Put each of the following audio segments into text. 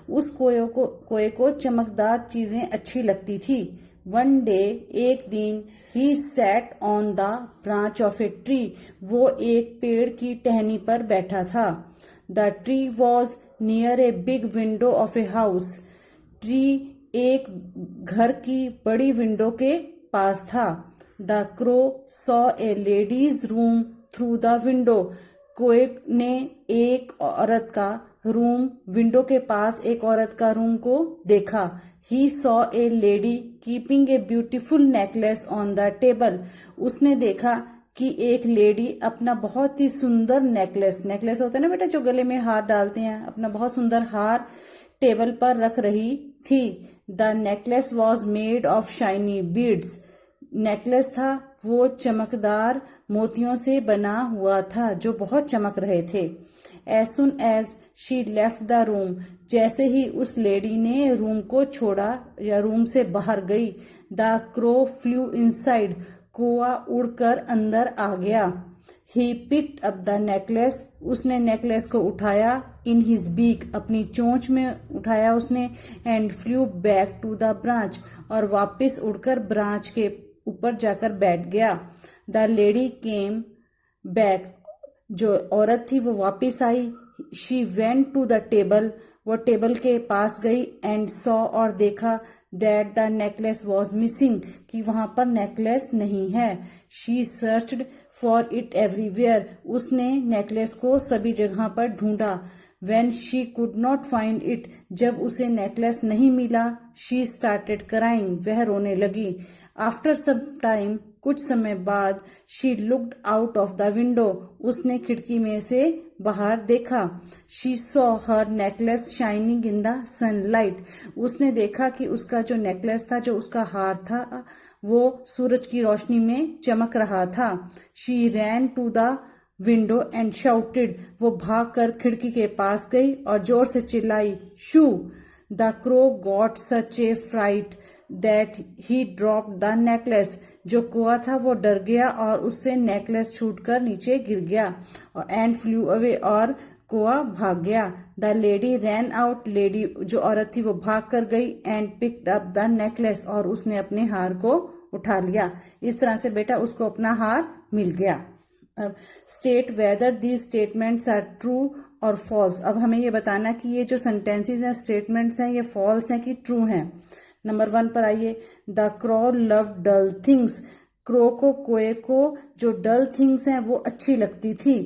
उस कोए को चमकदार चीजें अच्छी लगती थी। वन डे, एक दिन, he sat on the branch of a tree, वो एक पेड़ की टहनी पर बैठा था। The tree was near a big window of a house, tree एक घर की बड़ी विंडो के पास था। The crow saw a ladies room through the window, कोए ने एक औरत का रूम, विंडो के पास एक औरत का रूम को देखा। He saw a lady keeping a beautiful necklace on the table, उसने देखा कि एक लेडी अपना बहुत ही सुंदर नेकलेस, नेकलेस होता है ना बेटा जो गले में हार डालते हैं, अपना बहुत सुंदर हार टेबल पर रख रही थी। The necklace was made of shiny beads, necklace था वो चमकदार मोतियों से बना हुआ था जो बहुत चमक रहे थे। As soon as she left the room, जैसे ही उस लेडी ने रूम को छोड़ा या रूम से बाहर गई, द क्रो फ्लू इनसाइड, कौआ उड़कर अंदर आ गया। He picked up the necklace, उसने नेकलेस को उठाया। इन हिज बीक, अपनी चोंच में उठाया उसने। And flew back to the branch, और वापस उड़कर ब्रांच के ऊपर जाकर बैठ गया। द लेडी केम बैक, जो औरत थी वो वापस आई। She went to the table, वो टेबल के पास गई। एंड सॉ, और देखा, that the necklace was missing, कि वहां पर नेकलेस नहीं है। She searched for it everywhere, उसने नेकलेस को सभी जगह पर ढूंढा। When she could not find it, जब उसे नेकलेस नहीं मिला, शी स्टार्टेड क्राइंग, वह रोने लगी। आफ्टर सम टाइम, कुछ समय बाद, she looked out of the window, उसने खिड़की में से बाहर देखा। She saw her necklace shining in the sunlight, उसने देखा कि उसका जो नेकलेस था, जो उसका हार था, वो सूरज की रोशनी में चमक रहा था। She ran to the window and shouted, वो भागकर खिड़की के पास गई और जोर से चिल्लाई, shoo. The crow got such a fright that he dropped the necklace, जो कौआ था वो डर गया और उससे नेकलेस छूटकर नीचे गिर गया। एंड फ्लू अवे, और कौआ भाग गया। The lady ran out, lady जो औरत थी वो भाग कर गई। And picked up the necklace, और उसने अपने हार को उठा लिया। इस तरह से बेटा उसको अपना हार मिल गया। अब state whether the statements are true और फॉल्स। अब हमें ये बताना कि ये जो सेंटेंसेस हैं, स्टेटमेंट्स हैं, ये फॉल्स हैं कि ट्रू हैं। नंबर 1 पर आइए। The crow love dull things, crow को, कोए को जो डल थिंग्स हैं वो अच्छी लगती थी।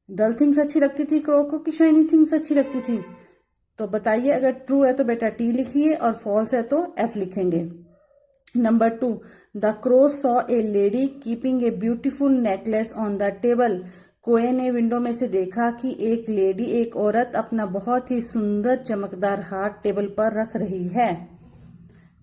डल थिंग्स अच्छी लगती थी क्रो को कि शाइनी थिंग्स अच्छी लगती थी? तो बताइए, अगर ट्रू है तो बेटा टी लिखिए और फॉल्स है तो एफ लिखेंगे। Number 2, the crow saw a lady keeping a beautiful necklace on the table, कोए ने विंडो में से देखा कि एक लेडी, एक औरत अपना बहुत ही सुंदर चमकदार हार टेबल पर रख रही है।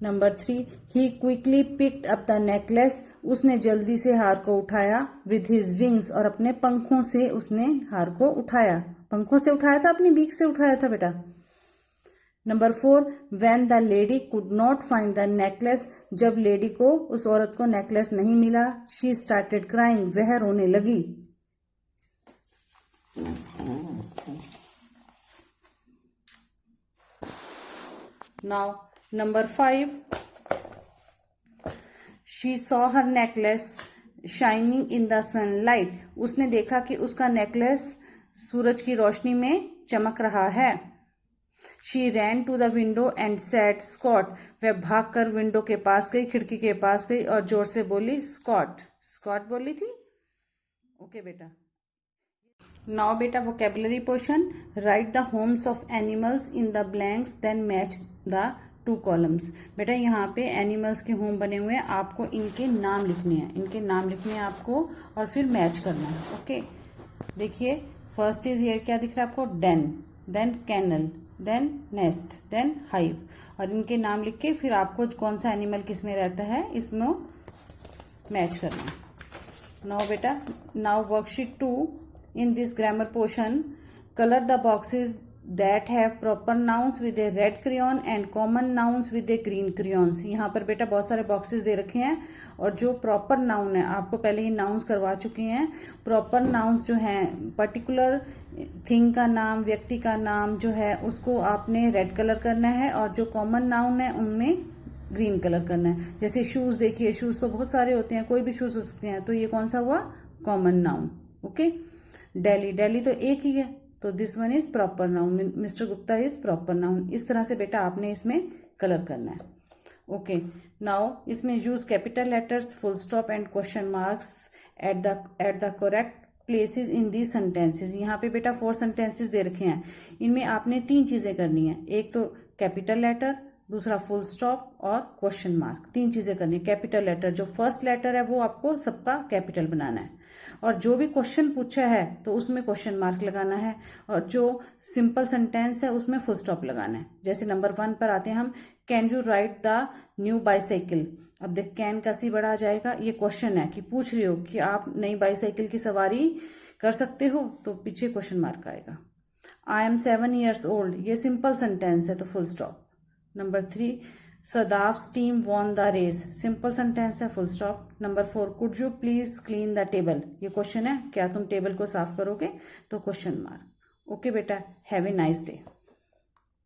Number 3, he quickly picked up the necklace, उसने जल्दी से हार को उठाया। विथ हिज विंग्स, और अपने पंखों से उसने हार को उठाया। पंखों से उठाया था, अपनी बीक से उठाया था बेटा। Number 4, when the lady could not find the necklace, जब लेडी को, उस औरत को नेकलेस नहीं मिला, शी स्टार्टेड क्राइंग, वह रोने लगी। Now number 5, she saw her necklace shining in the sunlight, उसने देखा कि उसका नेकलेस सूरज की रोशनी में चमक रहा है। She ran to the window and said Scott, वह भागकर विंडो के पास गई, खिड़की के पास गई और जोर से बोली स्कॉट। स्कॉट बोली थी। ओके बेटा। नाउ बेटा vocabulary portion. Write the homes of animals in the blanks then match the 2 columns. बेटा यहाँ पे एनिमल्स के होम बने हुए हैं, आपको इनके नाम लिखने हैं, इनके नाम लिखने हैं आपको और फिर मैच करना है। ओके, देखिए फर्स्ट इज हियर, क्या दिख रहा है आपको? Den, then kennel, then nest, then hive, और इनके नाम लिख के फिर आपको कौन सा एनिमल किस में रहता है इसमें मैच करना है। नाउ बेटा, now worksheet 2, in this grammar portion, colour the boxes that have proper nouns with A red crayon and common nouns with A green crayons. यहाँ पर बेटा बहुत सारे बॉक्सेस दे रखे हैं और जो प्रॉपर नाउन है, आपको पहले ये नाउन्स करवा चुके हैं। प्रॉपर नाउन्स जो हैं, पर्टिकुलर थिंग का नाम, व्यक्ति का नाम जो है उसको आपने रेड कलर करना है और जो कॉमन नाउन है उनमें ग्रीन कलर करना है। जैसे शूज देखिए, शूज तो बहुत सारे होते हैं, कोई भी शूज हो सकते हैं, तो ये कौन सा हुआ? Common noun. Okay. Delhi, Delhi तो एक ही है, तो this one is proper noun, mister Gupta is proper noun. इस तरह से बेटा आपने इसमें कलर करना है। ओके, नाउ इसमें use capital letters, full stop and question marks at the correct places in the sentences. यहाँ पे बेटा 4 सेंटेंसेस दे रखे हैं, इनमें आपने 3 चीजें करनी है। एक तो कैपिटल लेटर, दूसरा फुल स्टॉप और क्वेश्चन मार्क, 3 चीजें करनी है। कैपिटल लेटर, जो फर्स्ट लेटर है वो आपको सबका कैपिटल बनाना है, और जो भी क्वेश्चन पूछा है तो उसमें क्वेश्चन मार्क लगाना है, और जो सिंपल सेंटेंस है उसमें फुल स्टॉप लगाना है। जैसे नंबर 1 पर आते हैं हम, can you ride the new bicycle. अब देख, कैन का सी बड़ा आ जाएगा, ये क्वेश्चन है कि पूछ रही हो कि आप नई बाईसाइकिल की सवारी कर सकते हो, तो पीछे क्वेश्चन मार्क आएगा। आई एम 7 years old, ये सिंपल सेंटेंस है तो full stop. Number 3, Sadaf's team won the race, simple sentence है, full stop. Number 4, could you please clean the table, ये क्वेश्चन है, क्या तुम टेबल को साफ करोगे, तो क्वेश्चन मार्क। ओके बेटा, हैव ए नाइस डे।